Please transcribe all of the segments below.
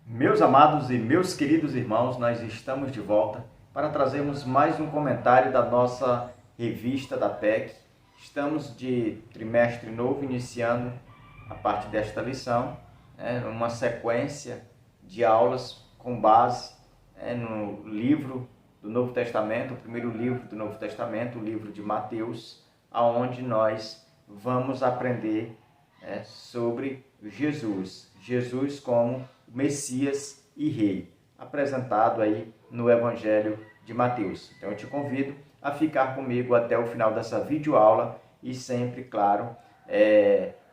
Meus amados e meus queridos irmãos, nós estamos de volta para trazermos mais um comentário da nossa revista da PEC. Estamos de trimestre novo, iniciando a partir desta lição, uma sequência de aulas com base no livro do Novo Testamento, o primeiro livro do Novo Testamento, o livro de Mateus, aonde nós vamos aprender sobre Jesus como Messias e Rei, apresentado aí no Evangelho de Mateus. Então eu te convido a ficar comigo até o final dessa videoaula e sempre, claro,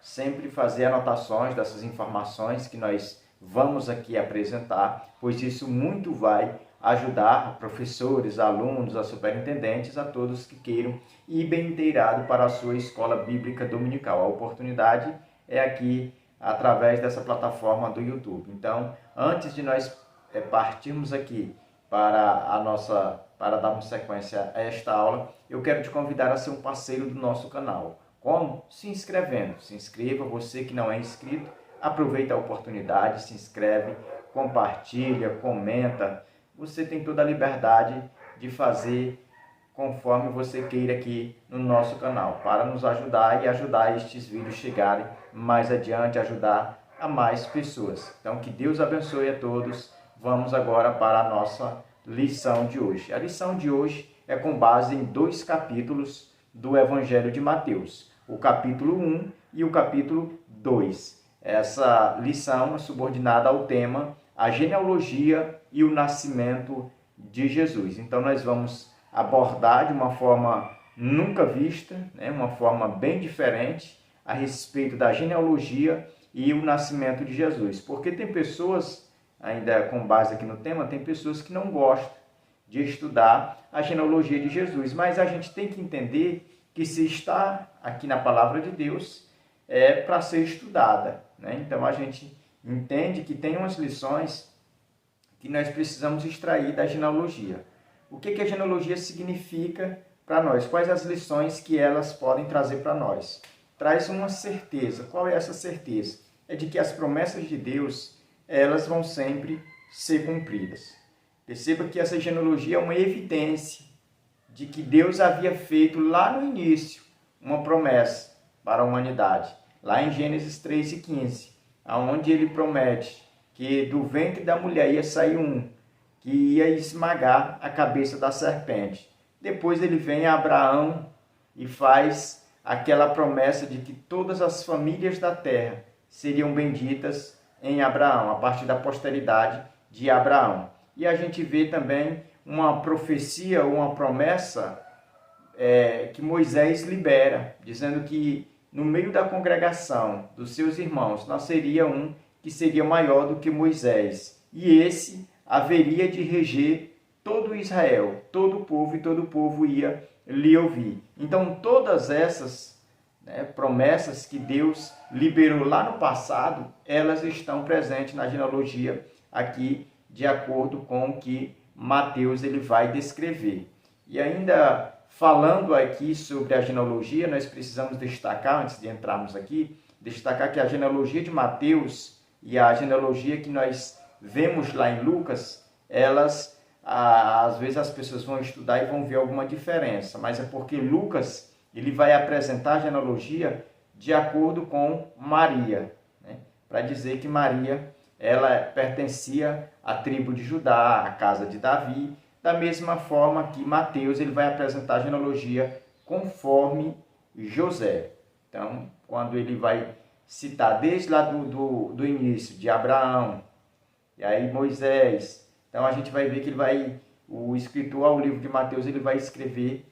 sempre fazer anotações dessas informações que nós vamos aqui apresentar, pois isso muito vai ajudar professores, alunos, a superintendentes, a todos que queiram ir bem inteirado para a sua escola bíblica dominical. A oportunidade é aqui através dessa plataforma do YouTube. Então, antes de nós partirmos aqui para darmos sequência a esta aula, eu quero te convidar a ser um parceiro do nosso canal. Como? Se inscrevendo. Se inscreva, você que não é inscrito, aproveita a oportunidade, se inscreve, compartilha, comenta. Você tem toda a liberdade de fazer conforme você queira aqui no nosso canal, para nos ajudar e ajudar estes vídeos chegarem mais adiante, ajudar a mais pessoas. Então, que Deus abençoe a todos. Vamos agora para a nossa lição de hoje. A lição de hoje é com base em 2 capítulos do Evangelho de Mateus, o capítulo 1 e o capítulo 2. Essa lição é subordinada ao tema a genealogia e o nascimento de Jesus. Então, nós vamos abordar de uma forma nunca vista, uma forma bem diferente, a respeito da genealogia e o nascimento de Jesus. Porque tem pessoas, ainda com base aqui no tema, tem pessoas que não gostam de estudar a genealogia de Jesus. Mas a gente tem que entender que se está aqui na palavra de Deus, é para ser estudada. Então a gente entende que tem umas lições que nós precisamos extrair da genealogia. O que a genealogia significa para nós? Quais as lições que elas podem trazer para nós? Traz uma certeza. Qual é essa certeza? É de que as promessas de Deus, elas vão sempre ser cumpridas. Perceba que essa genealogia é uma evidência de que Deus havia feito lá no início uma promessa para a humanidade. Lá em Gênesis 3:15, onde ele promete que do ventre da mulher ia sair um, que ia esmagar a cabeça da serpente. Depois ele vem a Abraão e faz aquela promessa de que todas as famílias da terra seriam benditas em Abraão, a partir da posteridade de Abraão. E a gente vê também uma profecia, uma promessa que Moisés libera, dizendo que no meio da congregação dos seus irmãos nasceria um que seria maior do que Moisés. E esse haveria de reger todo Israel, todo o povo, e todo o povo ia lhe ouvir. Então, todas essas promessas que Deus liberou lá no passado, elas estão presentes na genealogia aqui, de acordo com o que Mateus ele vai descrever. E ainda falando aqui sobre a genealogia, nós precisamos destacar, antes de entrarmos aqui, destacar que a genealogia de Mateus e a genealogia que nós vemos lá em Lucas, elas, às vezes as pessoas vão estudar e vão ver alguma diferença, mas é porque Lucas ele vai apresentar a genealogia de acordo com Maria, para dizer que Maria ela pertencia à tribo de Judá, à casa de Davi, da mesma forma que Mateus ele vai apresentar a genealogia conforme José. Então, quando ele vai citar desde lá do início de Abraão, e aí Moisés, então a gente vai ver que o escritor ao livro de Mateus, ele vai escrever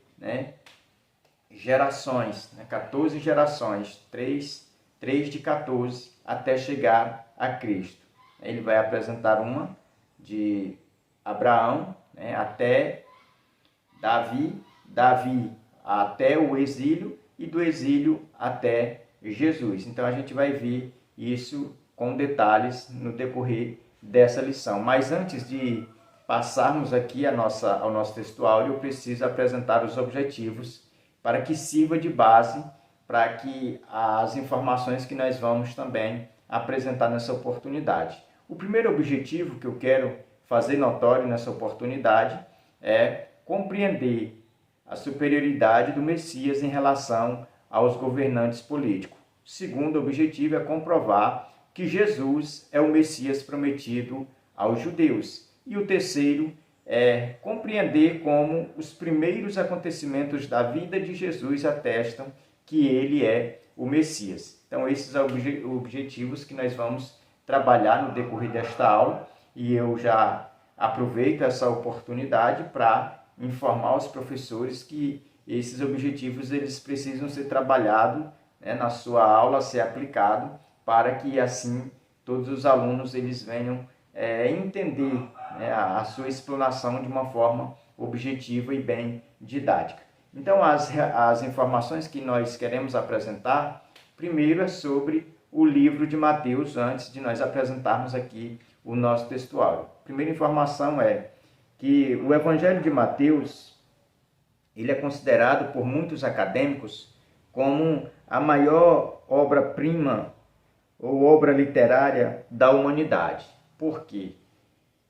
gerações, 14 gerações, 3 de 14, até chegar a Cristo. Ele vai apresentar uma de Abraão até Davi até o exílio, e do exílio até Jesus. Então a gente vai ver isso com detalhes no decorrer dessa lição. Mas antes de passarmos aqui ao nosso textual, eu preciso apresentar os objetivos para que sirva de base para que as informações que nós vamos também apresentar nessa oportunidade. O primeiro objetivo que eu quero fazer notório nessa oportunidade é compreender a superioridade do Messias em relação aos governantes políticos. O segundo objetivo é comprovar que Jesus é o Messias prometido aos judeus. E o terceiro é compreender como os primeiros acontecimentos da vida de Jesus atestam que ele é o Messias. Então, esses são os objetivos que nós vamos trabalhar no decorrer desta aula, e eu já aproveito essa oportunidade para informar os professores que esses objetivos eles precisam ser trabalhados, né, na sua aula, ser aplicado, para que assim todos os alunos eles venham entender, né, a sua explanação de uma forma objetiva e bem didática. Então, as informações que nós queremos apresentar, primeiro é sobre o livro de Mateus, antes de nós apresentarmos aqui o nosso textuário. A primeira informação é que o Evangelho de Mateus ele é considerado por muitos acadêmicos como a maior obra-prima ou obra literária da humanidade. Por quê?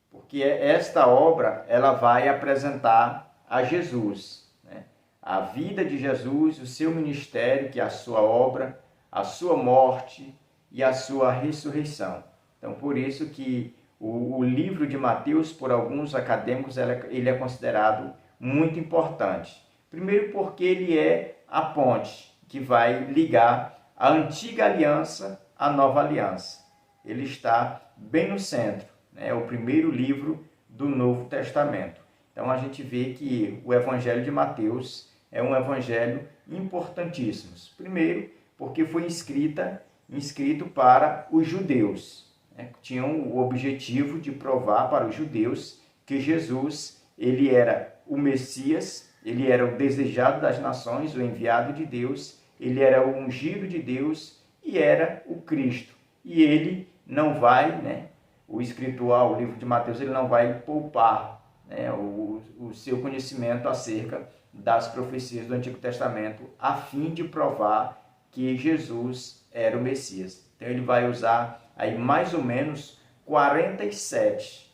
Porque esta obra ela vai apresentar a Jesus, né? A vida de Jesus, o seu ministério, que é a sua obra, a sua morte e a sua ressurreição. Então, por isso que o livro de Mateus, por alguns acadêmicos, ele é considerado muito importante. Primeiro porque ele é a ponte que vai ligar a antiga aliança à nova aliança. Ele está bem no centro, né? É o primeiro livro do Novo Testamento. Então a gente vê que o Evangelho de Mateus é um evangelho importantíssimo. Primeiro, porque foi escrito para os judeus, né? Tinham o objetivo de provar para os judeus que Jesus ele era o Messias, ele era o desejado das nações, o enviado de Deus, ele era o ungido de Deus e era o Cristo. E ele não vai, né, o escritor, o livro de Mateus, ele não vai poupar, né, o seu conhecimento acerca das profecias do Antigo Testamento, a fim de provar que Jesus era o Messias. Então ele vai usar aí mais ou menos 47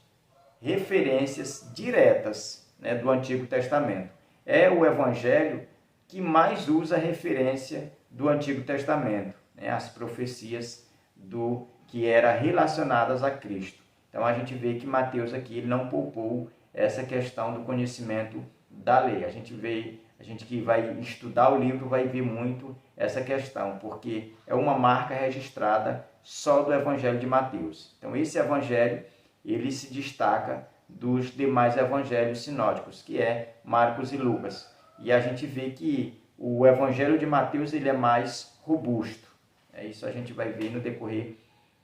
referências diretas, né, do Antigo Testamento. É o evangelho que mais usa referência do Antigo Testamento, né, as profecias que eram relacionadas a Cristo. Então a gente vê que Mateus aqui ele não poupou essa questão do conhecimento da lei. A gente que vai estudar o livro vai ver muito essa questão, porque é uma marca registrada só do Evangelho de Mateus. Então esse evangelho ele se destaca dos demais evangelhos sinóticos, que é Marcos e Lucas. E a gente vê que o Evangelho de Mateus ele é mais robusto. Isso a gente vai ver no decorrer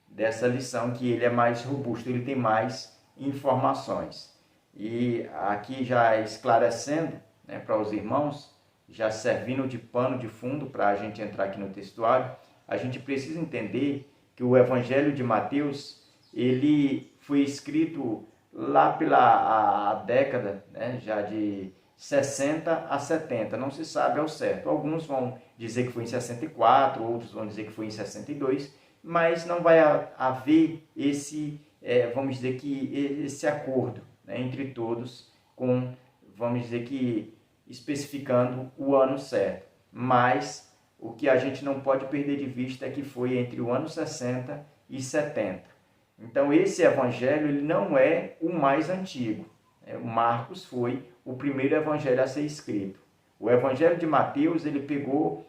dessa lição, que ele é mais robusto, ele tem mais informações. E aqui já esclarecendo, né, para os irmãos, já servindo de pano de fundo para a gente entrar aqui no textuário, a gente precisa entender que o Evangelho de Mateus ele foi escrito lá pela década, né, já de 60 a 70, não se sabe ao certo. Alguns vão dizer que foi em 64, outros vão dizer que foi em 62, mas não vai haver esse, vamos dizer que esse acordo, né, entre todos, vamos dizer que especificando o ano certo. Mas o que a gente não pode perder de vista é que foi entre o ano 60 e 70. Então esse evangelho ele não é o mais antigo. O Marcos foi o primeiro evangelho a ser escrito. O Evangelho de Mateus ele pegou,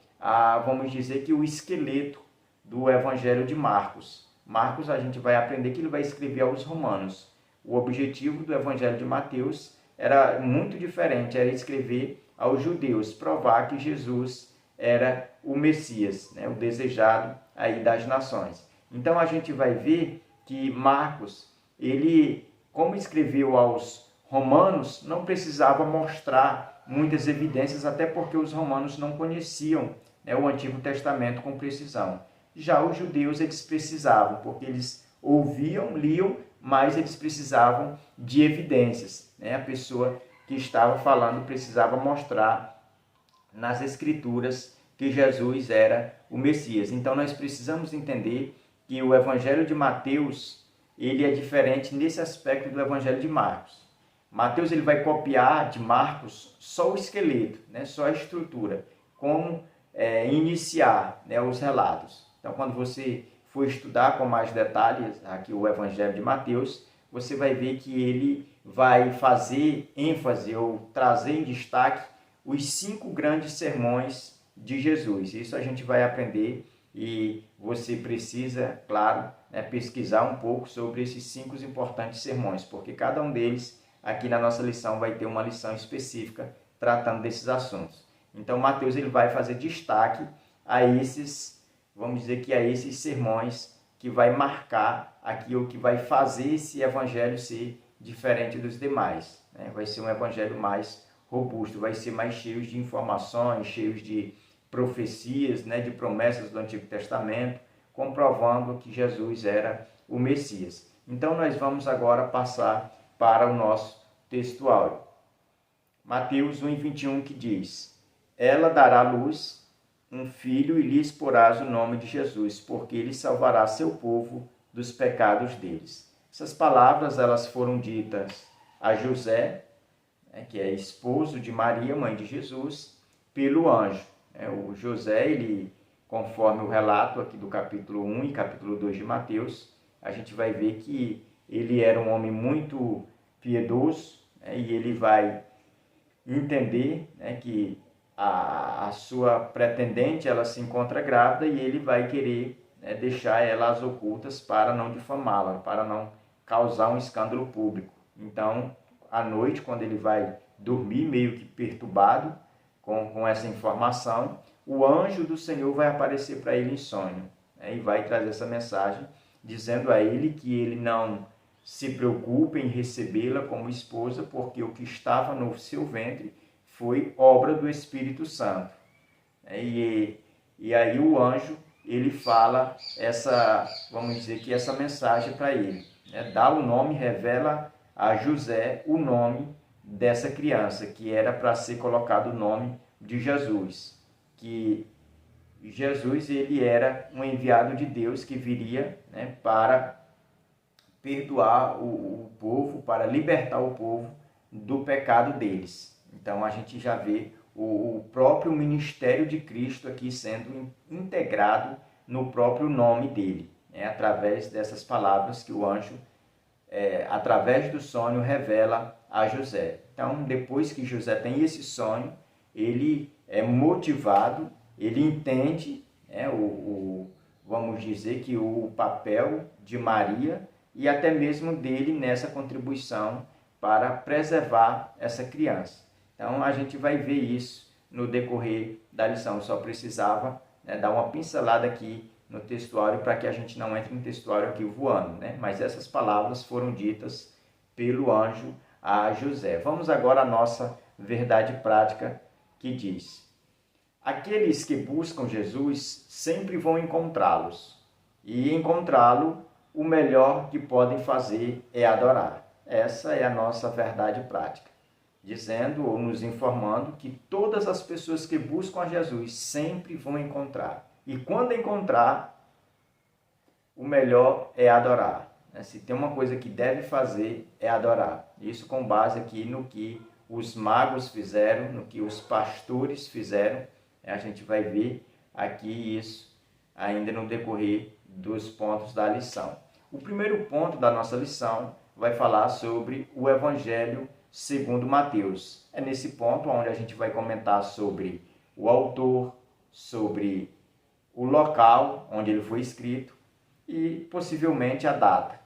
vamos dizer que o esqueleto do Evangelho de Marcos. Marcos a gente vai aprender que ele vai escrever aos romanos. O objetivo do Evangelho de Mateus era muito diferente, era escrever aos judeus, provar que Jesus era o Messias, né, o desejado aí das nações. Então a gente vai ver que Marcos, ele, como escreveu aos romanos, não precisava mostrar muitas evidências, até porque os romanos não conheciam, né, o Antigo Testamento com precisão. Já os judeus eles precisavam, porque eles ouviam, liam, mas eles precisavam de evidências, né? A pessoa que estava falando precisava mostrar nas Escrituras que Jesus era o Messias. Então nós precisamos entender que o Evangelho de Mateus ele é diferente nesse aspecto do Evangelho de Marcos. Mateus ele vai copiar de Marcos só o esqueleto, né, só a estrutura, como iniciar, né, os relatos. Então, quando você for estudar com mais detalhes aqui o Evangelho de Mateus, você vai ver que ele vai fazer ênfase ou trazer em destaque os 5 grandes sermões de Jesus. Isso a gente vai aprender e você precisa, claro, né, pesquisar um pouco sobre esses 5 importantes sermões, porque cada um deles, aqui na nossa lição, vai ter uma lição específica tratando desses assuntos. Então, Mateus ele vai fazer destaque a esses, vamos dizer que a esses sermões que vai marcar aquilo que vai fazer esse evangelho ser diferente dos demais, né? Vai ser um evangelho mais robusto, vai ser mais cheio de informações, cheio de profecias, né, de promessas do Antigo Testamento, comprovando que Jesus era o Messias. Então, nós vamos agora passar para o nosso textuário. Mateus 1:21 que diz: Ela dará à luz um filho e lhes porás o nome de Jesus, porque ele salvará seu povo dos pecados deles. Essas palavras elas foram ditas a José, né, que é esposo de Maria, mãe de Jesus, pelo anjo. O José, ele, conforme o relato aqui do capítulo 1 e capítulo 2 de Mateus, a gente vai ver que ele era um homem muito piedoso, né, e ele vai entender, né, que a sua pretendente ela se encontra grávida e ele vai querer, né, deixar ela às ocultas para não difamá-la, para não causar um escândalo público. Então, à noite, quando ele vai dormir meio que perturbado com essa informação, o anjo do Senhor vai aparecer para ele em sonho, né, e vai trazer essa mensagem, dizendo a ele que ele não se preocupe em recebê-la como esposa, porque o que estava no seu ventre foi obra do Espírito Santo. E aí o anjo, ele fala vamos dizer que essa mensagem para ele, né? Dá o nome, revela a José o nome dessa criança, que era para ser colocado o nome de Jesus, que Jesus ele era um enviado de Deus que viria, né, para perdoar o povo, para libertar o povo do pecado deles. Então a gente já vê o próprio ministério de Cristo aqui sendo integrado no próprio nome dele, né, através dessas palavras que o anjo, através do sonho, revela a José. Então, depois que José tem esse sonho, ele é motivado, ele entende, né, vamos dizer que o papel de Maria e até mesmo dele nessa contribuição para preservar essa criança. Então, a gente vai ver isso no decorrer da lição. Eu só precisava, né, dar uma pincelada aqui no textuário para que a gente não entre no textuário aqui voando, né? Mas essas palavras foram ditas pelo anjo a José. Vamos agora à nossa verdade prática que diz: aqueles que buscam Jesus sempre vão encontrá-los, e encontrá-lo, o melhor que podem fazer é adorar. Essa é a nossa verdade prática, dizendo ou nos informando que todas as pessoas que buscam a Jesus sempre vão encontrar. E quando encontrar, o melhor é adorar. Se tem uma coisa que deve fazer, é adorar. Isso com base aqui no que os magos fizeram, no que os pastores fizeram. A gente vai ver aqui isso ainda no decorrer dos pontos da lição. O primeiro ponto da nossa lição vai falar sobre o Evangelho segundo Mateus. É nesse ponto onde a gente vai comentar sobre o autor, sobre o local onde ele foi escrito e possivelmente a data.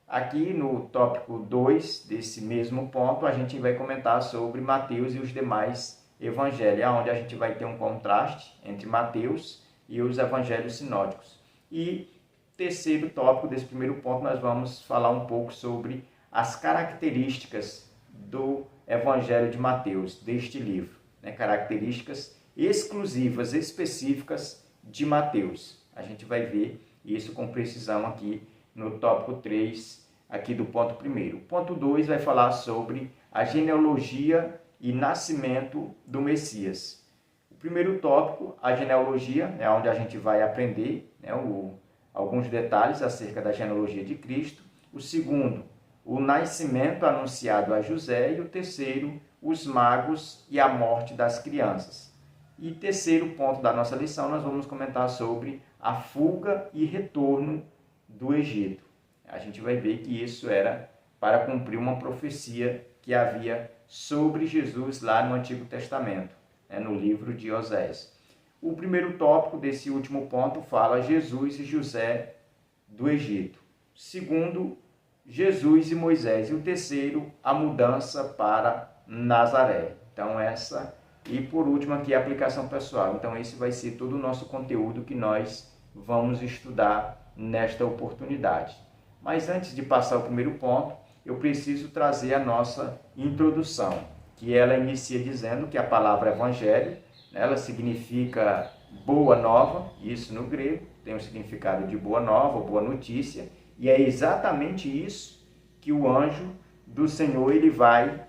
Aqui no tópico 2 desse mesmo ponto, a gente vai comentar sobre Mateus e os demais evangelhos, onde a gente vai ter um contraste entre Mateus e os evangelhos sinóticos. E terceiro tópico desse primeiro ponto, nós vamos falar um pouco sobre as características do Evangelho de Mateus, deste livro, né? Características exclusivas, específicas de Mateus. A gente vai ver isso com precisão aqui no tópico 3, aqui do ponto 1. O ponto 2 vai falar sobre a genealogia e nascimento do Messias. O primeiro tópico, a genealogia, é onde a gente vai aprender, né, alguns detalhes acerca da genealogia de Cristo. O segundo, o nascimento anunciado a José. E o terceiro, os magos e a morte das crianças. E terceiro ponto da nossa lição, nós vamos comentar sobre a fuga e retorno do Egito. A gente vai ver que isso era para cumprir uma profecia que havia sobre Jesus lá no Antigo Testamento, no livro de Osés. O primeiro tópico desse último ponto fala Jesus e José do Egito. O segundo, Jesus e Moisés. E o terceiro, a mudança para Nazaré. Então essa, e por último aqui a aplicação pessoal. Então esse vai ser todo o nosso conteúdo que nós vamos estudar nesta oportunidade. Mas antes de passar o primeiro ponto, eu preciso trazer a nossa introdução, que ela inicia dizendo que a palavra evangelho, ela significa boa nova, isso no grego, tem o significado de boa nova, boa notícia, e é exatamente isso que o anjo do Senhor ele vai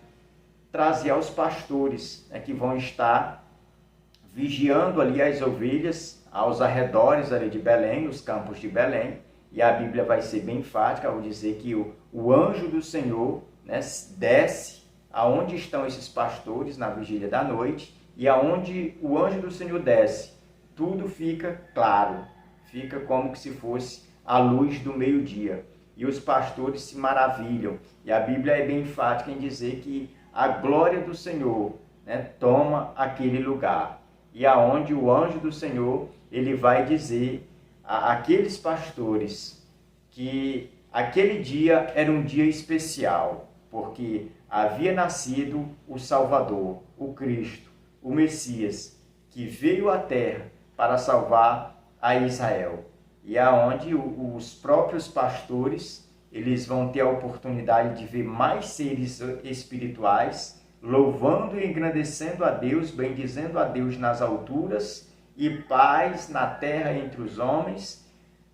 trazer aos pastores, que vão estar vigiando ali as ovelhas aos arredores ali de Belém, nos campos de Belém. E a Bíblia vai ser bem enfática ao dizer que o anjo do Senhor, desce aonde estão esses pastores na vigília da noite, e aonde o anjo do Senhor desce, tudo fica claro, fica como que se fosse a luz do meio-dia. E os pastores se maravilham. E a Bíblia é bem enfática em dizer que a glória do Senhor toma aquele lugar. E aonde o anjo do Senhor ele vai dizer àqueles pastores que aquele dia era um dia especial, porque havia nascido o Salvador, o Cristo, o Messias, que veio à terra para salvar a Israel. E aonde os próprios pastores eles vão ter a oportunidade de ver mais seres espirituais, louvando e engrandecendo a Deus, bendizendo a Deus nas alturas, e paz na terra entre os homens,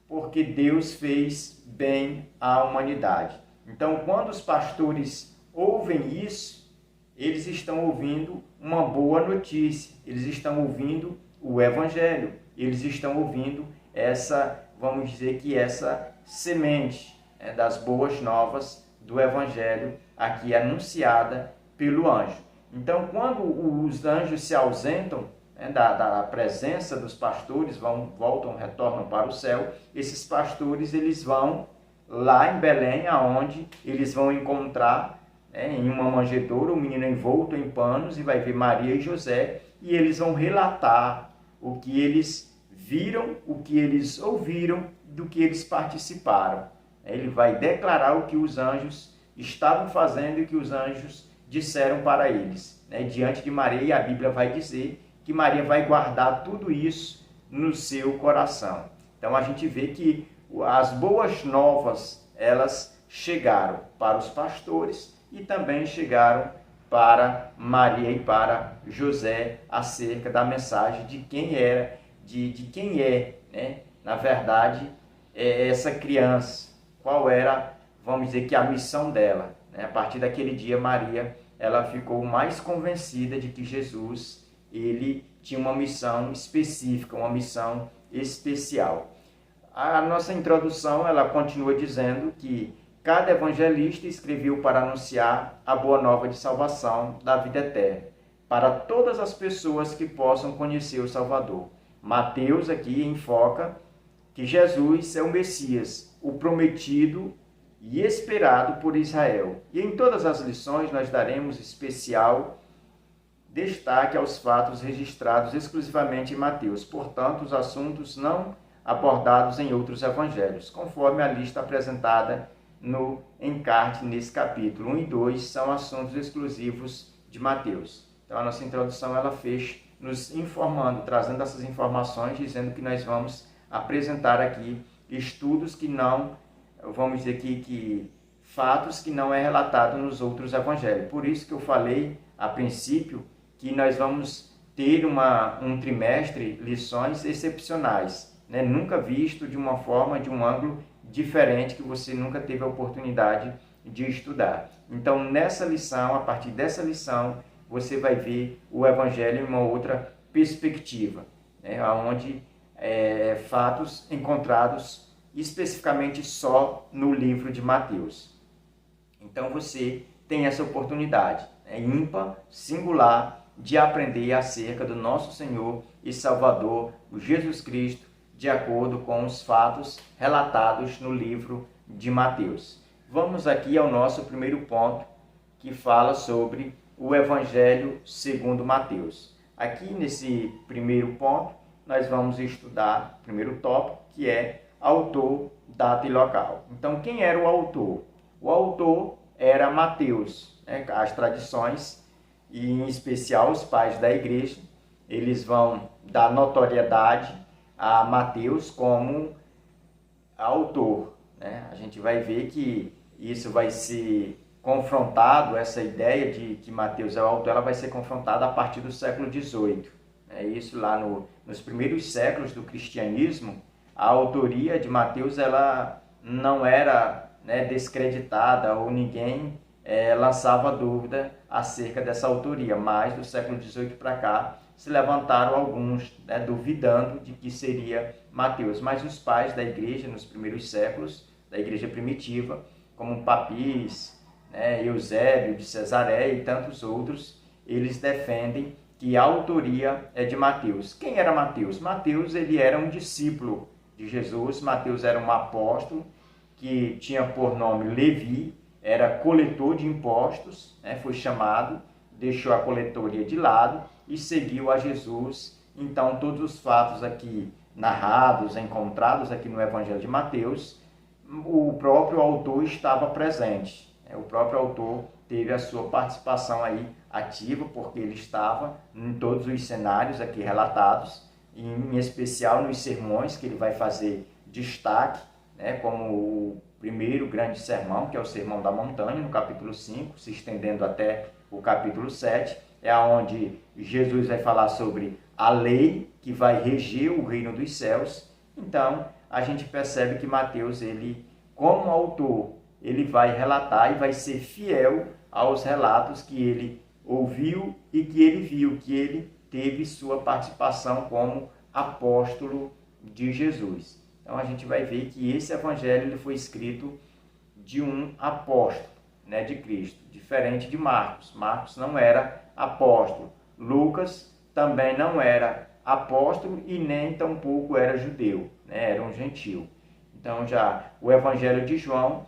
porque Deus fez bem à humanidade. Então, quando os pastores ouvem isso, eles estão ouvindo uma boa notícia, eles estão ouvindo o Evangelho, eles estão ouvindo essa, vamos dizer que essa semente das boas novas do Evangelho aqui anunciada pelo anjo. Então, quando os anjos se ausentam da presença dos pastores, voltam, retornam para o céu, esses pastores eles vão lá em Belém, aonde eles vão encontrar em uma manjedoura um menino envolto em panos, e vai ver Maria e José, e eles vão relatar o que eles viram, o que eles ouviram, do que eles participaram. Ele vai declarar o que os anjos estavam fazendo e o que os anjos disseram para eles, diante de Maria, e a Bíblia vai dizer que Maria vai guardar tudo isso no seu coração. Então a gente vê que as boas novas, elas chegaram para os pastores e também chegaram para Maria e para José acerca da mensagem de quem era, de quem é, na verdade, essa criança, qual era, vamos dizer que a missão dela. A partir daquele dia, Maria, ela ficou mais convencida de que Jesus, ele tinha uma missão específica, uma missão especial. A nossa introdução, ela continua dizendo que cada evangelista escreveu para anunciar a boa nova de salvação da vida eterna, para todas as pessoas que possam conhecer o Salvador. Mateus aqui enfoca que Jesus é o Messias, o prometido e esperado por Israel. E em todas as lições nós daremos especial destaque aos fatos registrados exclusivamente em Mateus, portanto, os assuntos não abordados em outros evangelhos, conforme a lista apresentada no encarte nesse capítulo. 1 e 2 são assuntos exclusivos de Mateus. Então, a nossa introdução ela fez nos informando, trazendo essas informações, dizendo que nós vamos apresentar aqui estudos que não, vamos dizer que fatos que não é relatado nos outros evangelhos. Por isso que eu falei a princípio que nós vamos ter um trimestre, lições excepcionais, nunca visto de uma forma, de um ângulo diferente, que você nunca teve a oportunidade de estudar. Então, nessa lição, a partir dessa lição, você vai ver o Evangelho em uma outra perspectiva, onde fatos encontrados especificamente só no livro de Mateus. Então você tem essa oportunidade, ímpar, singular, de aprender acerca do nosso Senhor e Salvador, o Jesus Cristo, de acordo com os fatos relatados no livro de Mateus. Vamos aqui ao nosso primeiro ponto, que fala sobre o Evangelho segundo Mateus. Aqui nesse primeiro ponto, nós vamos estudar o primeiro tópico, que é autor, data e local. Então, quem era o autor? O autor era Mateus. As tradições, e em especial os pais da igreja, eles vão dar notoriedade a Mateus como autor. A gente vai ver que isso vai ser confrontado, essa ideia de que Mateus é o autor, ela vai ser confrontada a partir do século XVIII. Isso lá nos primeiros séculos do cristianismo, a autoria de Mateus ela não era descreditada, ou ninguém lançava dúvida acerca dessa autoria, mas do século XVIII para cá se levantaram alguns duvidando de que seria Mateus, mas os pais da igreja nos primeiros séculos, da igreja primitiva, como Papis, Eusébio de Cesareia e tantos outros, eles defendem que a autoria é de Mateus. Quem era Mateus? Mateus ele era um discípulo de Jesus. Mateus era um apóstolo que tinha por nome Levi, era coletor de impostos, foi chamado, deixou a coletoria de lado e seguiu a Jesus. Então, todos os fatos aqui narrados, encontrados aqui no Evangelho de Mateus, o próprio autor estava presente. O próprio autor teve a sua participação aí ativa, porque ele estava em todos os cenários aqui relatados, em especial nos sermões que ele vai fazer destaque, como o primeiro grande sermão, que é o Sermão da Montanha, no capítulo 5, se estendendo até o capítulo 7, é onde Jesus vai falar sobre a lei que vai reger o reino dos céus. Então, a gente percebe que Mateus, ele, como autor, ele vai relatar e vai ser fiel aos relatos que ele ouviu e que ele viu, que ele teve sua participação como apóstolo de Jesus. Então a gente vai ver que esse evangelho ele foi escrito de um apóstolo, de Cristo, diferente de Marcos. Marcos não era apóstolo. Lucas também não era apóstolo e nem tampouco era judeu, era um gentil. Então já o evangelho de João,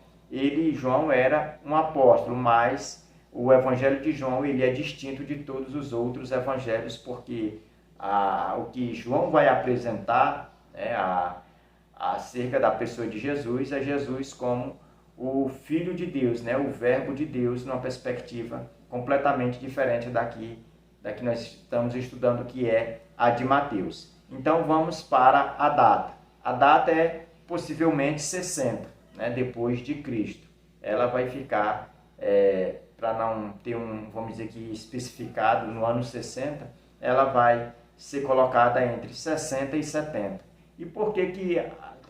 João era um apóstolo, mas o evangelho de João ele é distinto de todos os outros evangelhos, porque o que João vai apresentar acerca da pessoa de Jesus é Jesus como o Filho de Deus, o Verbo de Deus, numa perspectiva completamente diferente daqui nós estamos estudando, que é a de Mateus. Então vamos para a data. A data é possivelmente 60, depois de Cristo. Ela vai ficar, para não ter vamos dizer que especificado no ano 60, ela vai ser colocada entre 60 e 70. E por que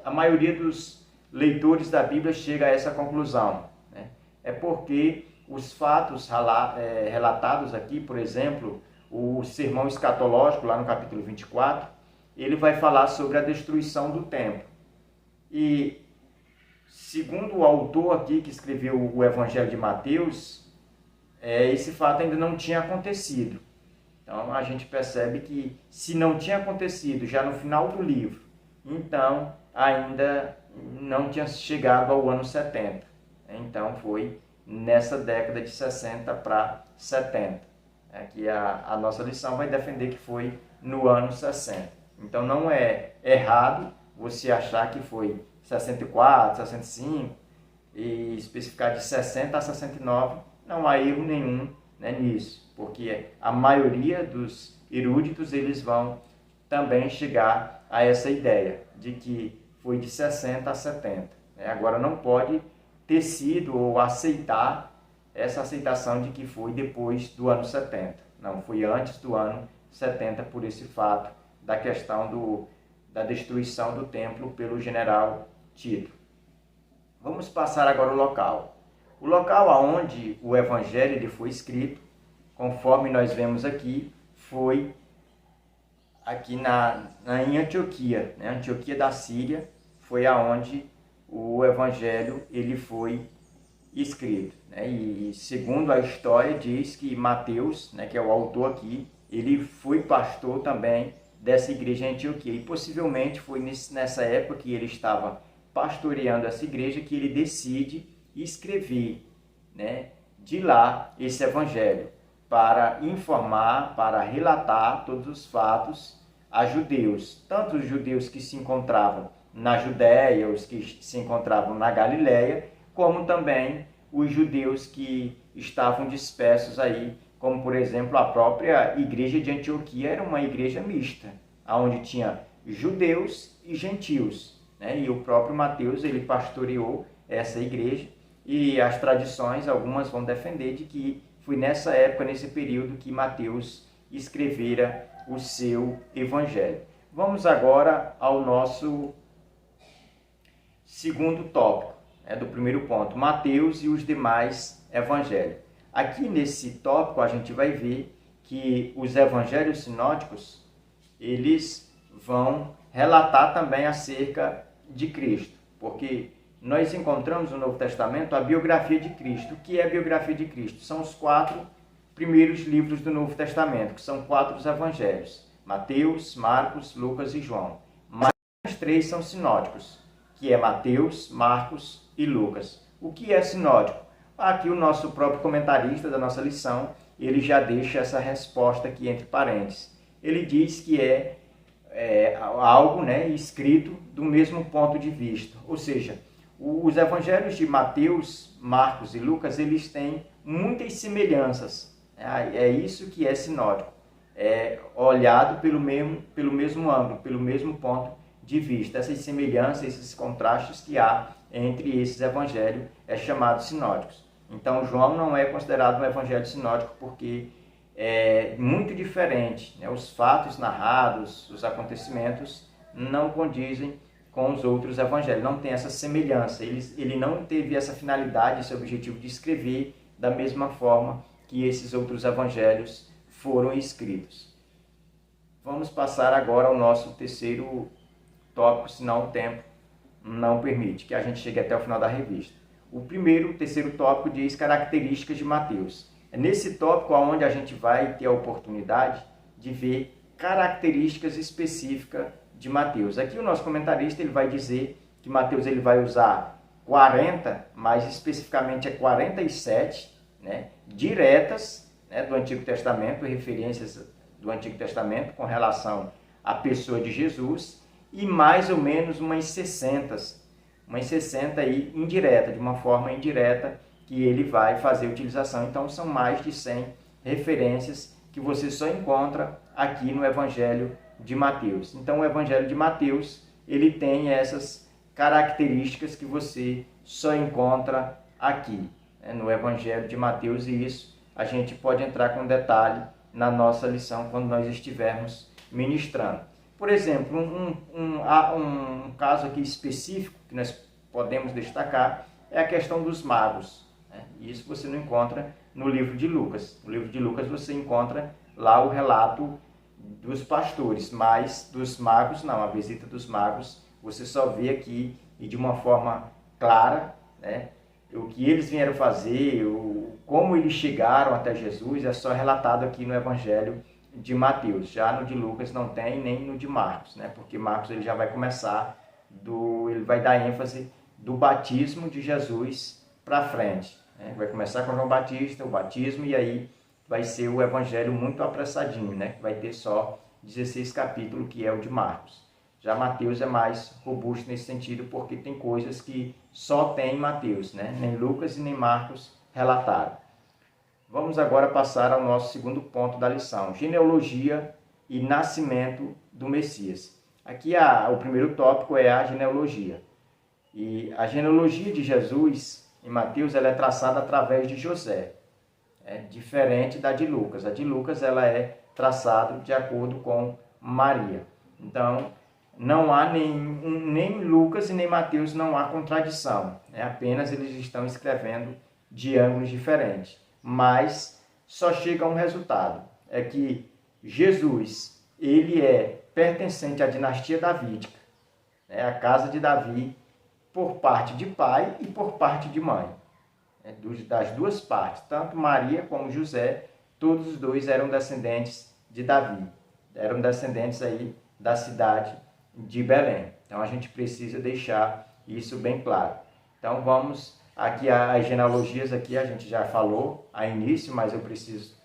a maioria dos leitores da Bíblia chega a essa conclusão? É porque os fatos relatados aqui, por exemplo, o sermão escatológico, lá no capítulo 24, ele vai falar sobre a destruição do templo. E, segundo o autor aqui que escreveu o Evangelho de Mateus, esse fato ainda não tinha acontecido. Então, a gente percebe que, se não tinha acontecido já no final do livro, então ainda não tinha chegado ao ano 70. Então, foi nessa década de 60 para 70. Aqui a nossa lição vai defender que foi no ano 60. Então, não é errado você achar que foi 64, 65 e especificar de 60 a 69, não há erro nenhum nisso, porque a maioria dos eruditos eles vão também chegar a essa ideia de que foi de 60 a 70. Agora não pode ter sido ou aceitar essa aceitação de que foi depois do ano 70. Não, foi antes do ano 70 por esse fato da questão da destruição do templo pelo general Tito. Vamos passar agora o local. O local aonde o evangelho ele foi escrito, conforme nós vemos aqui, foi aqui em Antioquia, Antioquia da Síria, foi aonde o Evangelho ele foi escrito, né? E segundo a história diz que Mateus, né, que é o autor aqui, ele foi pastor também dessa igreja em Antioquia, e possivelmente foi nessa época que ele estava pastoreando essa igreja que ele decide escrever, né, de lá esse evangelho, para informar, para relatar todos os fatos a judeus, tanto os judeus que se encontravam na Judéia, os que se encontravam na Galiléia, como também os judeus que estavam dispersos aí, como por exemplo a própria igreja de Antioquia era uma igreja mista, onde tinha judeus e gentios, né? E o próprio Mateus ele pastoreou essa igreja, e as tradições, algumas vão defender de que foi nessa época, nesse período, que Mateus escrevera o seu evangelho. Vamos agora ao nosso segundo tópico, do primeiro ponto, Mateus e os demais evangelhos. Aqui nesse tópico a gente vai ver que os evangelhos sinóticos, eles vão relatar também acerca de Cristo, porque nós encontramos no Novo Testamento a biografia de Cristo. O que é a biografia de Cristo? São os 4 primeiros livros do Novo Testamento, que são 4 evangelhos, Mateus, Marcos, Lucas e João. Mas os 3 são sinóticos, que é Mateus, Marcos e Lucas. O que é sinótico? Aqui o nosso próprio comentarista da nossa lição, ele já deixa essa resposta aqui entre parênteses. Ele diz que é algo, né, escrito do mesmo ponto de vista. Ou seja, os evangelhos de Mateus, Marcos e Lucas, eles têm muitas semelhanças. É isso que é sinótico. É olhado pelo mesmo ângulo, pelo mesmo ponto de vista. Essas semelhanças, esses contrastes que há entre esses evangelhos é chamado sinóticos. Então, João não é considerado um evangelho sinótico porque é muito diferente, né? Os fatos narrados, os acontecimentos não condizem com os outros evangelhos, não tem essa semelhança. Ele não teve essa finalidade, esse objetivo de escrever da mesma forma que esses outros evangelhos foram escritos. Vamos passar agora ao nosso terceiro tópico, senão o tempo não permite que a gente chegue até o final da revista. O terceiro tópico diz características de Mateus. É nesse tópico onde a gente vai ter a oportunidade de ver características específicas de Mateus. Aqui o nosso comentarista ele vai dizer que Mateus ele vai usar 40, mais especificamente 47, né, diretas, né, do Antigo Testamento, referências do Antigo Testamento com relação à pessoa de Jesus, e mais ou menos umas 60 aí indireta, de uma forma indireta, que ele vai fazer utilização. Então são mais de 100 referências que você só encontra aqui no Evangelho de Mateus. Então o Evangelho de Mateus, ele tem essas características que você só encontra aqui, né, no Evangelho de Mateus, e isso a gente pode entrar com detalhe na nossa lição quando nós estivermos ministrando. Por exemplo, um caso aqui específico que nós podemos destacar é a questão dos magos, né? Isso você não encontra no livro de Lucas. No livro de Lucas você encontra lá o relato dos pastores, mas dos magos não. A visita dos magos você só vê aqui e de uma forma clara, né? O que eles vieram fazer, como eles chegaram até Jesus, é só relatado aqui no Evangelho de Mateus. Já no de Lucas não tem, nem no de Marcos, né? Porque Marcos ele já vai começar, ele vai dar ênfase do batismo de Jesus para frente, né? Vai começar com João Batista, o batismo, e aí vai ser o Evangelho muito apressadinho, né? Vai ter só 16 capítulos, que é o de Marcos. Já Mateus é mais robusto nesse sentido, porque tem coisas que só tem em Mateus, né? Nem Lucas e nem Marcos relataram. Vamos agora passar ao nosso segundo ponto da lição, genealogia e nascimento do Messias. Aqui o primeiro tópico é a genealogia. E a genealogia de Jesus em Mateus ela é traçada através de José. É diferente da de Lucas. A de Lucas ela é traçada de acordo com Maria. Então, não há nem Lucas e nem Mateus não há contradição. Apenas eles estão escrevendo de ângulos diferentes. Mas só chega a um resultado. É que Jesus ele é pertencente à dinastia davídica. né, a casa de Davi, por parte de pai e por parte de mãe. Das duas partes, tanto Maria como José, todos os dois eram descendentes de Davi, eram descendentes aí da cidade de Belém. Então a gente precisa deixar isso bem claro. Então vamos aqui as genealogias aqui a gente já falou a início, mas eu preciso,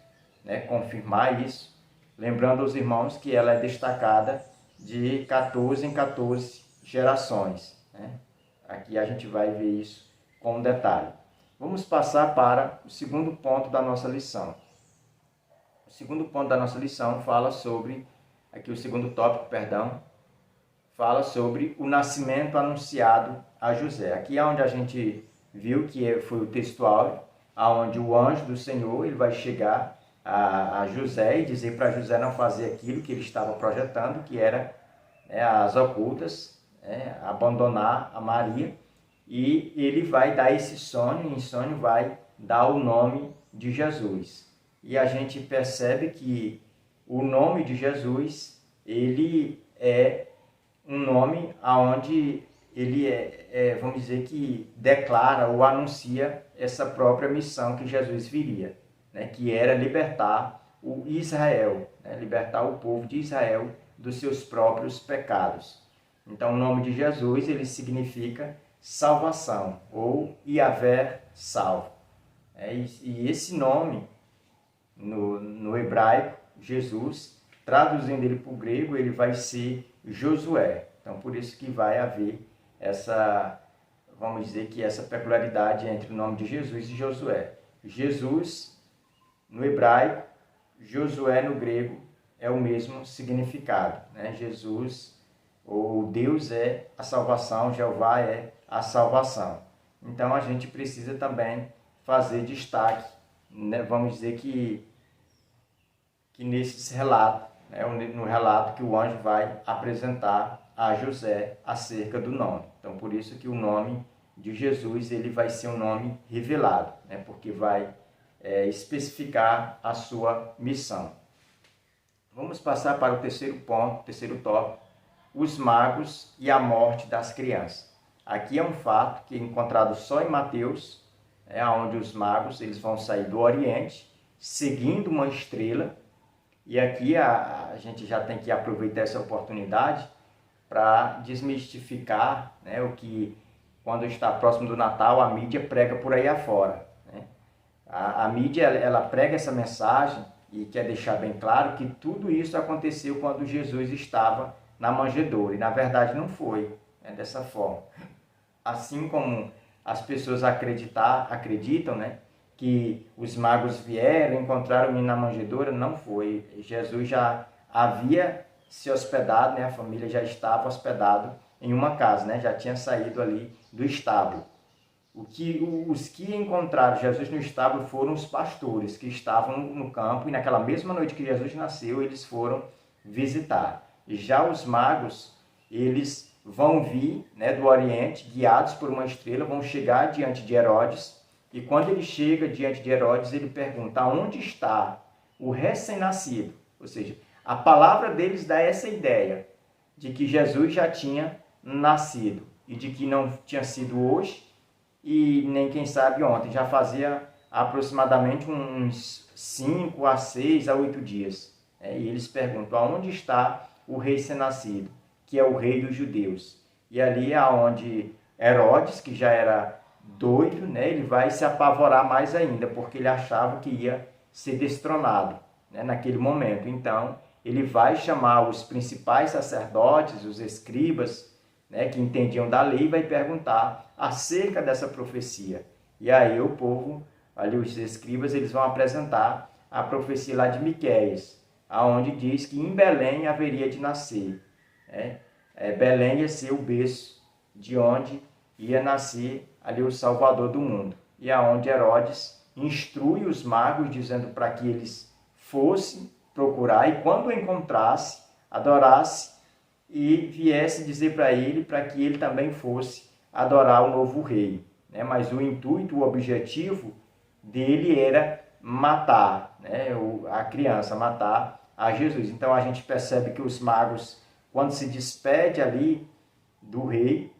né, confirmar isso, lembrando aos irmãos que ela é destacada de 14 em 14 gerações, né? Aqui a gente vai ver isso com detalhe. Vamos passar para o segundo ponto da nossa lição. O segundo ponto da nossa lição fala sobre, aqui o segundo tópico, perdão, fala sobre o nascimento anunciado a José. Aqui é onde a gente viu que foi o textual, aonde o anjo do Senhor ele vai chegar a José e dizer para José não fazer aquilo que ele estava projetando, que era, né, as ocultas, né, abandonar a Maria. E ele vai dar esse sonho, e em sonho vai dar o nome de Jesus. E a gente percebe que o nome de Jesus, ele é um nome onde ele vamos dizer que declara ou anuncia essa própria missão que Jesus viria, né, que era libertar o Israel, né, libertar o povo de Israel dos seus próprios pecados. Então o nome de Jesus, ele significa salvação, ou Yahvé salvo. E esse nome, no hebraico, Jesus, traduzindo ele para o grego, ele vai ser Josué. Então, por isso que vai haver essa, vamos dizer que essa peculiaridade entre o nome de Jesus e Josué. Jesus, no hebraico, Josué, no grego, é o mesmo significado, né? Jesus, ou Deus é a salvação, Jeová é a salvação. Então a gente precisa também fazer destaque, né? Vamos dizer que nesse relato, né? No relato que o anjo vai apresentar a José acerca do nome. Então por isso que o nome de Jesus ele vai ser um nome revelado, né? Porque vai especificar a sua missão. Vamos passar para o terceiro ponto, terceiro tópico, os magos e a morte das crianças. Aqui é um fato que é encontrado só em Mateus, onde os magos eles vão sair do Oriente, seguindo uma estrela. E aqui a gente já tem que aproveitar essa oportunidade para desmistificar, né, o que, quando está próximo do Natal, a mídia prega por aí afora, né? A mídia ela prega essa mensagem e quer deixar bem claro que tudo isso aconteceu quando Jesus estava na manjedoura. E na verdade não foi, né, dessa forma. Assim como as pessoas acreditam, né, que os magos vieram, encontraram o menino na manjedoura, não foi. Jesus já havia se hospedado, né, a família já estava hospedado em uma casa, né, já tinha saído ali do estábulo. Os que encontraram Jesus no estábulo foram os pastores que estavam no campo, e naquela mesma noite que Jesus nasceu, eles foram visitar. E já os magos, eles vão vir, né, do Oriente, guiados por uma estrela, vão chegar diante de Herodes, e quando ele chega diante de Herodes, ele pergunta: onde está o recém-nascido? Ou seja, a palavra deles dá essa ideia de que Jesus já tinha nascido, e de que não tinha sido hoje, e nem quem sabe ontem, já fazia aproximadamente uns 5 a 6 a 8 dias. E eles perguntam: aonde está o recém-nascido, que é o rei dos judeus? E ali é onde Herodes, que já era doido, né, ele vai se apavorar mais ainda, porque ele achava que ia ser destronado, né, naquele momento. Então, ele vai chamar os principais sacerdotes, os escribas, né, que entendiam da lei, e vai perguntar acerca dessa profecia. E aí o povo, ali os escribas, eles vão apresentar a profecia lá de Miqueias, aonde diz que em Belém haveria de nascer. Belém ia ser o berço de onde ia nascer ali o Salvador do mundo. E aonde Herodes instrui os magos, dizendo para que eles fossem procurar, e quando o encontrasse, adorasse, e viesse dizer para ele, para que ele também fosse adorar o novo rei, né? Mas o intuito, o objetivo dele era matar, né, a criança, matar a Jesus. Então a gente percebe que os magos, quando se despede ali do rei,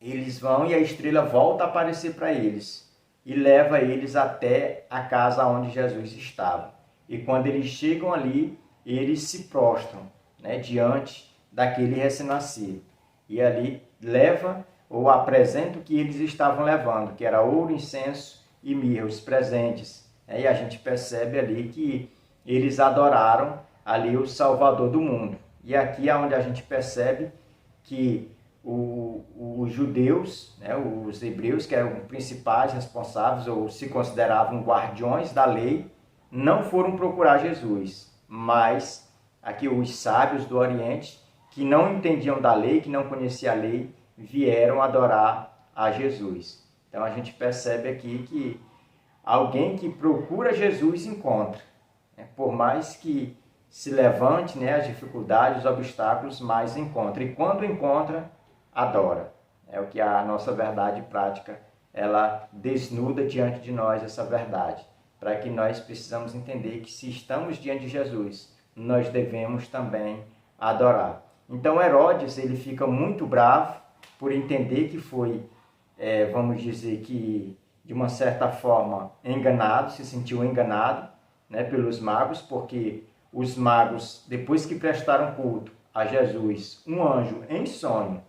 eles vão e a estrela volta a aparecer para eles e leva eles até a casa onde Jesus estava. E quando eles chegam ali, eles se prostram, né, diante daquele recém-nascido. E ali leva ou apresenta o que eles estavam levando, que era ouro, incenso e mirra, os presentes. E a gente percebe ali que eles adoraram ali o Salvador do mundo. E aqui é onde a gente percebe que os judeus, né, os hebreus, que eram principais responsáveis ou se consideravam guardiões da lei, não foram procurar Jesus, mas aqui os sábios do Oriente, que não entendiam da lei, que não conheciam a lei, vieram adorar a Jesus. Então a gente percebe aqui que alguém que procura Jesus encontra, né? Por mais que se levante, né, as dificuldades, os obstáculos, mas encontra. E quando encontra, adora. É o que a nossa verdade prática, ela desnuda diante de nós essa verdade, para que nós precisamos entender que se estamos diante de Jesus, nós devemos também adorar. Então Herodes, ele fica muito bravo por entender que foi, vamos dizer que de uma certa forma enganado, se sentiu enganado, né, pelos magos, porque os magos, depois que prestaram culto a Jesus, um anjo em sonho,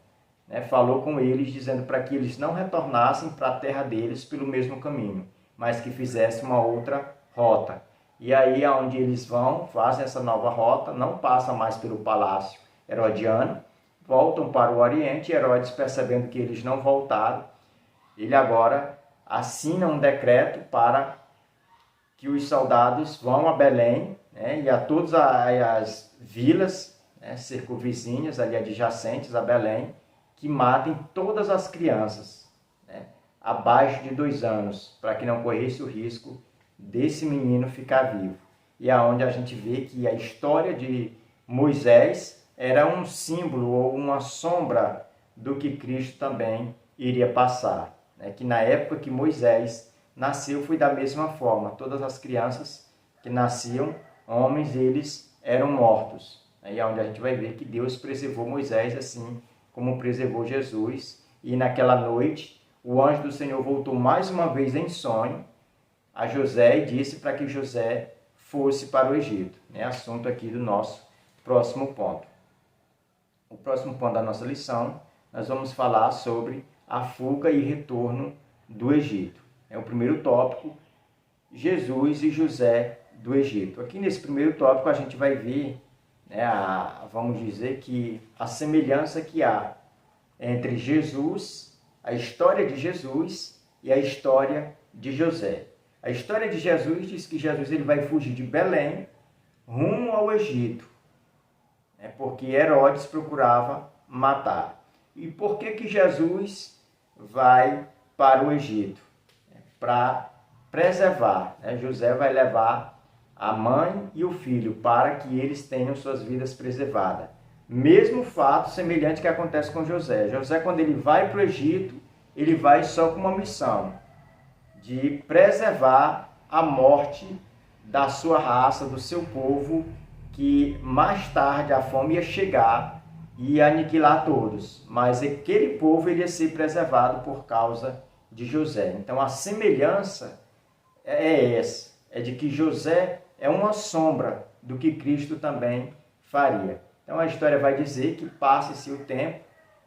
né, falou com eles dizendo para que eles não retornassem para a terra deles pelo mesmo caminho, mas que fizessem uma outra rota. E aí aonde eles vão, fazem essa nova rota, não passam mais pelo palácio herodiano, voltam para o Oriente. E Herodes, percebendo que eles não voltaram, ele agora assina um decreto para que os soldados vão a Belém, né, e a todas as vilas, né, circunvizinhas, ali adjacentes a Belém, que matem todas as crianças, né, abaixo de 2 anos, para que não corresse o risco desse menino ficar vivo. E é onde a gente vê que a história de Moisés era um símbolo ou uma sombra do que Cristo também iria passar, né? Que na época que Moisés nasceu foi da mesma forma. Todas as crianças que nasciam, homens, eles eram mortos. E é onde a gente vai ver que Deus preservou Moisés assim como preservou Jesus. E naquela noite, o anjo do Senhor voltou mais uma vez em sonho a José e disse para que José fosse para o Egito. É assunto aqui do nosso próximo ponto. O próximo ponto da nossa lição, nós vamos falar sobre a fuga e retorno do Egito. É o primeiro tópico, Jesus e José do Egito. Aqui nesse primeiro tópico a gente vai ver, né, vamos dizer que a semelhança que há entre Jesus, a história de Jesus e a história de José. A história de Jesus diz que Jesus ele vai fugir de Belém rumo ao Egito, né, porque Herodes procurava matar. E por que Jesus vai para o Egito? Para preservar, né? José vai levar a mãe e o filho para que eles tenham suas vidas preservadas. Mesmo fato semelhante que acontece com José. José, quando ele vai para o Egito, ele vai só com uma missão de preservar a morte da sua raça, do seu povo, que mais tarde a fome ia chegar e ia aniquilar todos. Mas aquele povo iria ser preservado por causa de José. Então a semelhança é essa, é de que José é uma sombra do que Cristo também faria. Então a história vai dizer que passe-se o tempo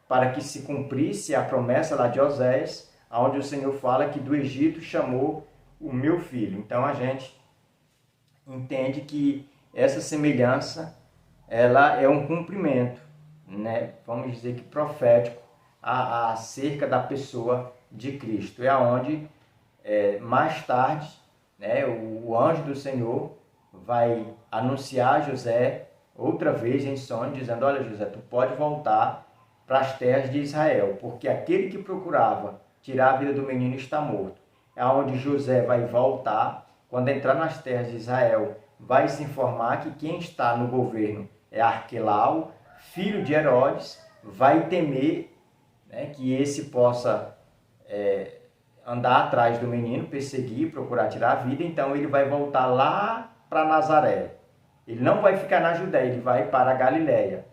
para que se cumprisse a promessa lá de Oséias, onde o Senhor fala que do Egito chamou o meu filho. Então a gente entende que essa semelhança ela é um cumprimento, né? Vamos dizer que profético acerca da pessoa de Cristo. É onde mais tarde, né, o anjo do Senhor vai anunciar a José outra vez em sonho, dizendo: olha, José, tu pode voltar para as terras de Israel, porque aquele que procurava tirar a vida do menino está morto. É onde José vai voltar, quando entrar nas terras de Israel, vai se informar que quem está no governo é Arquelau, filho de Herodes, vai temer, né, que esse possa andar atrás do menino, perseguir, procurar tirar a vida. Então ele vai voltar lá para Nazaré. Ele não vai ficar na Judéia, ele vai para a Galiléia,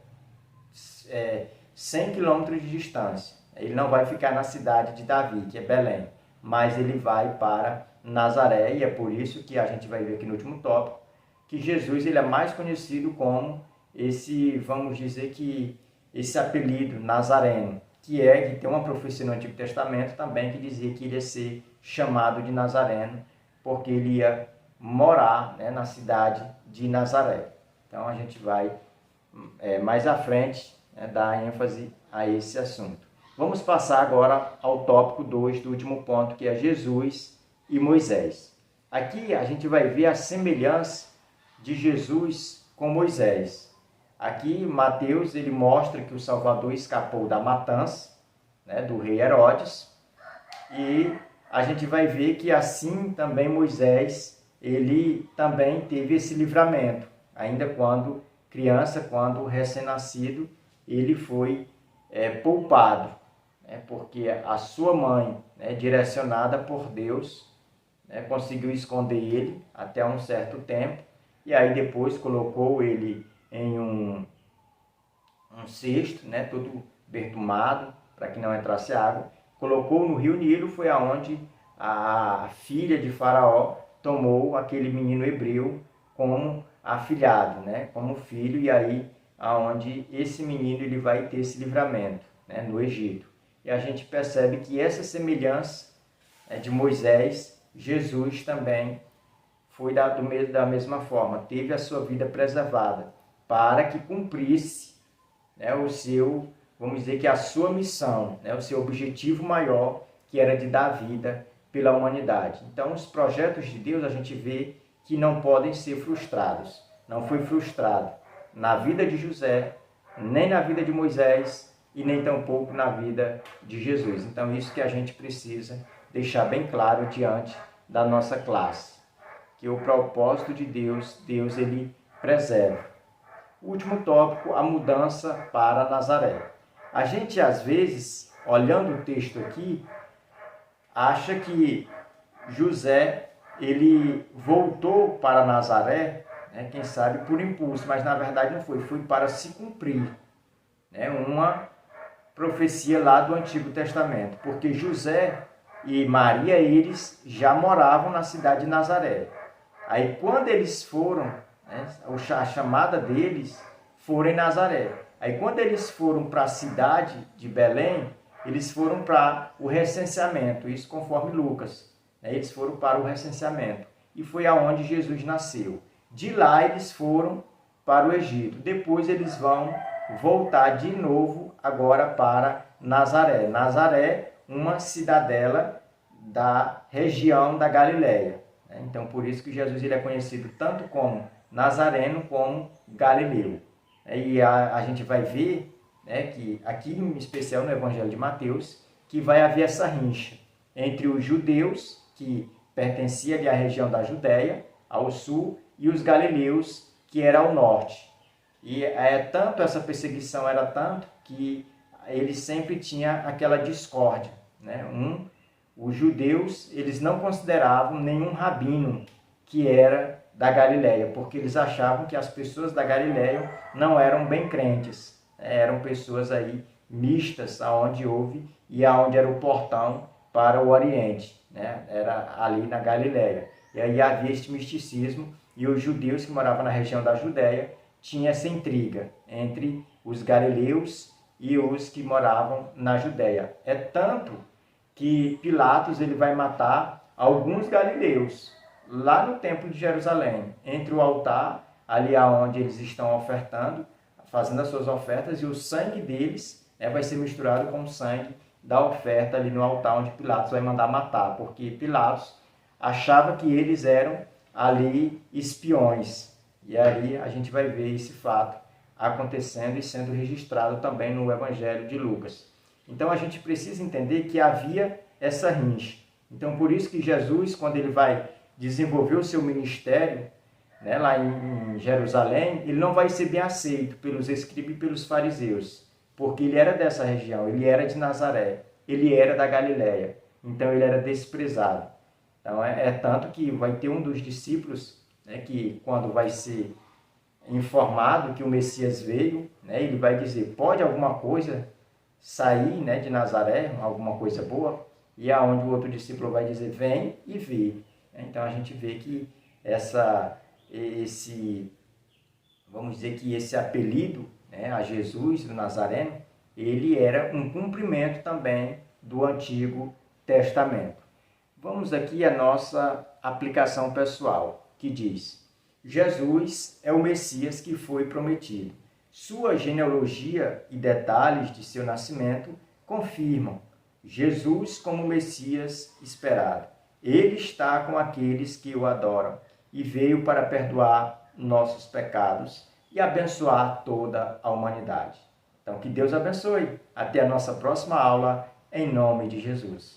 100 quilômetros de distância. Ele não vai ficar na cidade de Davi, que é Belém, mas ele vai para Nazaré, e é por isso que a gente vai ver aqui no último tópico, que Jesus ele é mais conhecido como esse, vamos dizer que, esse apelido Nazareno, que tem uma profecia no Antigo Testamento também que dizia que ele ia ser chamado de Nazareno, porque ele ia morar, né, na cidade de Nazaré. Então a gente vai mais à frente, né, dar ênfase a esse assunto. Vamos passar agora ao tópico 2 do último ponto, que é Jesus e Moisés. Aqui a gente vai ver a semelhança de Jesus com Moisés. Aqui Mateus ele mostra que o Salvador escapou da matança, né, do rei Herodes, e a gente vai ver que assim também Moisés ele também teve esse livramento, ainda quando criança, quando recém-nascido, ele foi poupado, né, porque a sua mãe, né, direcionada por Deus, né, conseguiu esconder ele até um certo tempo, e aí depois colocou ele em um cesto, né, todo bertumado, para que não entrasse água, colocou no rio Nilo, foi aonde a filha de Faraó tomou aquele menino hebreu como afilhado, né, como filho, e aí aonde esse menino ele vai ter esse livramento, né, no Egito. E a gente percebe que essa semelhança de Moisés, Jesus também foi da mesma forma, teve a sua vida preservada, para que cumprisse, né, o seu, vamos dizer que a sua missão, né, o seu objetivo maior, que era de dar vida pela humanidade. Então, os projetos de Deus a gente vê que não podem ser frustrados. Não foi frustrado na vida de José, nem na vida de Moisés e nem tampouco na vida de Jesus. Então, isso que a gente precisa deixar bem claro diante da nossa classe, que o propósito de Deus ele preserva. O último tópico, a mudança para Nazaré. A gente, às vezes, olhando o texto aqui, acha que José ele voltou para Nazaré, né, quem sabe por impulso, mas na verdade não foi, foi para se cumprir, né, uma profecia lá do Antigo Testamento, porque José e Maria, eles já moravam na cidade de Nazaré. Aí quando eles foram, né, a chamada deles foram em Nazaré. Aí quando eles foram para a cidade de Belém, eles foram para o recenseamento, isso conforme Lucas. Eles foram para o recenseamento. E foi aonde Jesus nasceu. De lá eles foram para o Egito. Depois eles vão voltar de novo agora para Nazaré. Nazaré, uma cidadela da região da Galileia. Então por isso que Jesus ele é conhecido tanto como Nazareno como Galileu. E a gente vai ver, né, que aqui em especial no Evangelho de Mateus, que vai haver essa rincha entre os judeus, que pertenciam ali à região da Judéia, ao sul, e os galileus, que era ao norte. E tanto essa perseguição era tanto que eles sempre tinham aquela discórdia, né? Os judeus eles não consideravam nenhum rabino que era da Galileia, porque eles achavam que as pessoas da Galileia não eram bem crentes, eram pessoas aí mistas, aonde houve e aonde era o portão para o Oriente, né? Era ali na Galileia. E aí havia este misticismo, e os judeus que moravam na região da Judéia tinham essa intriga entre os galileus e os que moravam na Judéia. É tanto que Pilatos ele vai matar alguns galileus lá no templo de Jerusalém, entre o altar, ali aonde eles estão ofertando, fazendo as suas ofertas, e o sangue deles vai ser misturado com o sangue da oferta ali no altar, onde Pilatos vai mandar matar, porque Pilatos achava que eles eram ali espiões. E aí a gente vai ver esse fato acontecendo e sendo registrado também no Evangelho de Lucas. Então a gente precisa entender que havia essa rincha. Então por isso que Jesus, quando ele vai desenvolver o seu ministério, né, lá em Jerusalém, ele não vai ser bem aceito pelos escribas e pelos fariseus, porque ele era dessa região, ele era de Nazaré, ele era da Galileia, então ele era desprezado. Então tanto que vai ter um dos discípulos, né, que quando vai ser informado que o Messias veio, né, ele vai dizer, pode alguma coisa sair, né, de Nazaré, alguma coisa boa? E aonde o outro discípulo vai dizer, vem e vê. Então a gente vê que vamos dizer que esse apelido, né, a Jesus, do Nazareno, ele era um cumprimento também do Antigo Testamento. Vamos aqui à nossa aplicação pessoal, que diz, Jesus é o Messias que foi prometido. Sua genealogia e detalhes de seu nascimento confirmam Jesus como Messias esperado. Ele está com aqueles que o adoram e veio para perdoar nossos pecados e abençoar toda a humanidade. Então, que Deus abençoe. Até a nossa próxima aula, em nome de Jesus.